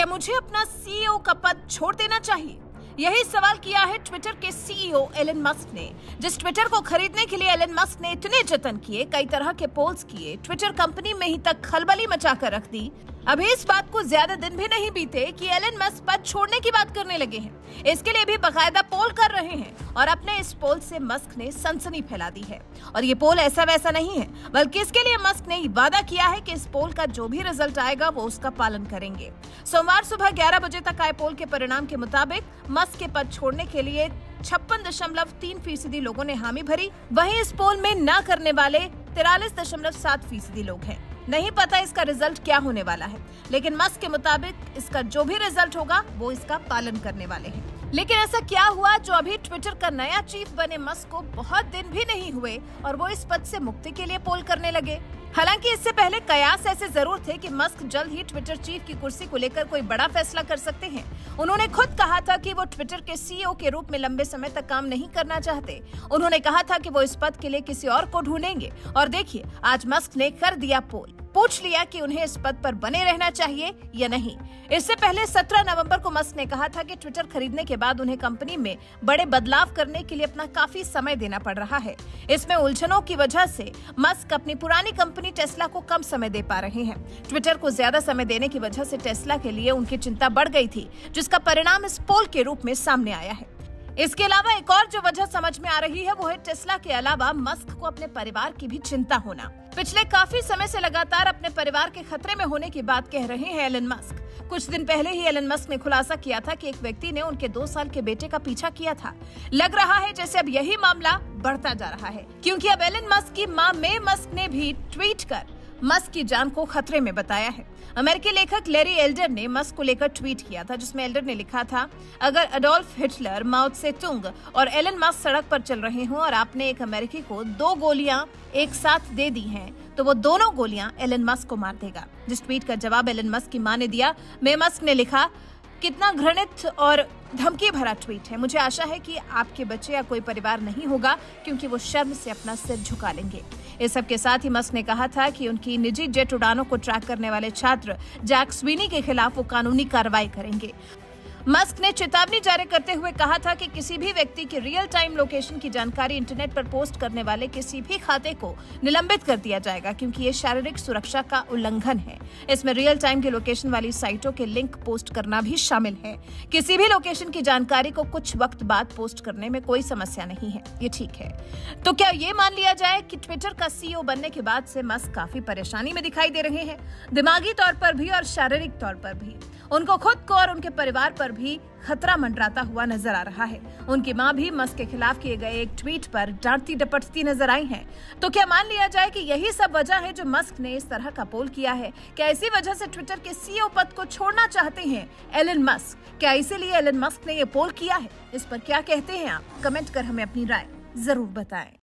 क्या मुझे अपना सीईओ का पद छोड़ देना चाहिए? यही सवाल किया है ट्विटर के सीईओ एलन मस्क ने। जिस ट्विटर को खरीदने के लिए एलन मस्क ने इतने जतन किए, कई तरह के पोल्स किए, ट्विटर कंपनी में ही तक खलबली मचाकर रख दी। अभी इस बात को ज्यादा दिन भी नहीं बीते कि एलन मस्क पद छोड़ने की बात करने लगे हैं। इसके लिए भी बाकायदा पोल कर रहे हैं और अपने इस पोल से मस्क ने सनसनी फैला दी है। और ये पोल ऐसा वैसा नहीं है, बल्कि इसके लिए मस्क ने वादा किया है कि इस पोल का जो भी रिजल्ट आएगा वो उसका पालन करेंगे। सोमवार सुबह 11 बजे तक आए पोल के परिणाम के मुताबिक मस्क के पद छोड़ने के लिए 56.3% लोगों ने हामी भरी। वहीं इस पोल में न करने वाले 43.7% लोग हैं। नहीं पता इसका रिजल्ट क्या होने वाला है, लेकिन मस्क के मुताबिक इसका जो भी रिजल्ट होगा वो इसका पालन करने वाले हैं। लेकिन ऐसा क्या हुआ जो अभी ट्विटर का नया चीफ बने मस्क को बहुत दिन भी नहीं हुए और वो इस पद से मुक्ति के लिए पोल करने लगे? हालांकि इससे पहले कयास ऐसे जरूर थे कि मस्क जल्द ही ट्विटर चीफ की कुर्सी को लेकर कोई बड़ा फैसला कर सकते हैं। उन्होंने खुद कहा था कि वो ट्विटर के सीईओ के रूप में लंबे समय तक काम नहीं करना चाहते। उन्होंने कहा था कि वो इस पद के लिए किसी और को ढूंढेंगे। और देखिए, आज मस्क ने कर दिया पोल, पूछ लिया कि उन्हें इस पद पर बने रहना चाहिए या नहीं। इससे पहले 17 नवंबर को मस्क ने कहा था कि ट्विटर खरीदने के बाद उन्हें कंपनी में बड़े बदलाव करने के लिए अपना काफी समय देना पड़ रहा है। इसमें उलझनों की वजह से मस्क अपनी पुरानी कंपनी टेस्ला को कम समय दे पा रहे हैं। ट्विटर को ज्यादा समय देने की वजह से टेस्ला के लिए उनकी चिंता बढ़ गई थी, जिसका परिणाम इस पोल के रूप में सामने आया है। इसके अलावा एक और जो वजह समझ में आ रही है वो है टेस्ला के अलावा मस्क को अपने परिवार की भी चिंता होना। पिछले काफी समय से लगातार अपने परिवार के खतरे में होने की बात कह रहे हैं एलन मस्क। कुछ दिन पहले ही एलन मस्क ने खुलासा किया था कि एक व्यक्ति ने उनके 2 साल के बेटे का पीछा किया था। लग रहा है जैसे अब यही मामला बढ़ता जा रहा है, क्योंकि अब एलन मस्क की मां मे मस्क ने भी ट्वीट कर मस्क की जान को खतरे में बताया है। अमेरिकी लेखक लैरी एल्डर ने मस्क को लेकर ट्वीट किया था, जिसमें एल्डर ने लिखा था, अगर अडोल्फ हिटलर, माओ त्से तुंग और एलन मस्क सड़क पर चल रहे हों और आपने एक अमेरिकी को 2 गोलियां एक साथ दे दी हैं, तो वो दोनों गोलियां एलन मस्क को मार देगा। जिस ट्वीट का जवाब एलन मस्क की मां ने दिया, मे मस्क ने लिखा, कितना घृणित और धमकी भरा ट्वीट है। मुझे आशा है कि आपके बच्चे या कोई परिवार नहीं होगा, क्योंकि वो शर्म से अपना सिर झुका लेंगे। इस सब के साथ ही मस्क ने कहा था कि उनकी निजी जेट उड़ानों को ट्रैक करने वाले छात्र जैक स्वीनी के खिलाफ वो कानूनी कार्रवाई करेंगे। मस्क ने चेतावनी जारी करते हुए कहा था कि किसी भी व्यक्ति की रियल टाइम लोकेशन की जानकारी इंटरनेट पर पोस्ट करने वाले किसी भी खाते को निलंबित कर दिया जाएगा, क्योंकि ये शारीरिक सुरक्षा का उल्लंघन है। इसमें रियल टाइम की लोकेशन वाली साइटों के लिंक पोस्ट करना भी शामिल है। किसी भी लोकेशन की जानकारी को कुछ वक्त बाद पोस्ट करने में कोई समस्या नहीं है, ये ठीक है। तो क्या ये मान लिया जाए कि ट्विटर का सीईओ बनने के बाद से मस्क काफी परेशानी में दिखाई दे रहे हैं, दिमागी तौर पर भी और शारीरिक तौर पर भी? उनको खुद को और उनके परिवार पर भी खतरा मंडराता हुआ नजर आ रहा है। उनकी मां भी मस्क के खिलाफ किए गए एक ट्वीट पर डांटती डपटती नजर आई हैं। तो क्या मान लिया जाए कि यही सब वजह है जो मस्क ने इस तरह का पोल किया है? क्या इसी वजह से ट्विटर के सीईओ पद को छोड़ना चाहते हैं एलन मस्क? क्या इसीलिए एलन मस्क ने ये पोल किया है? इस पर क्या कहते हैं आप? कमेंट कर हमें अपनी राय जरूर बताएं।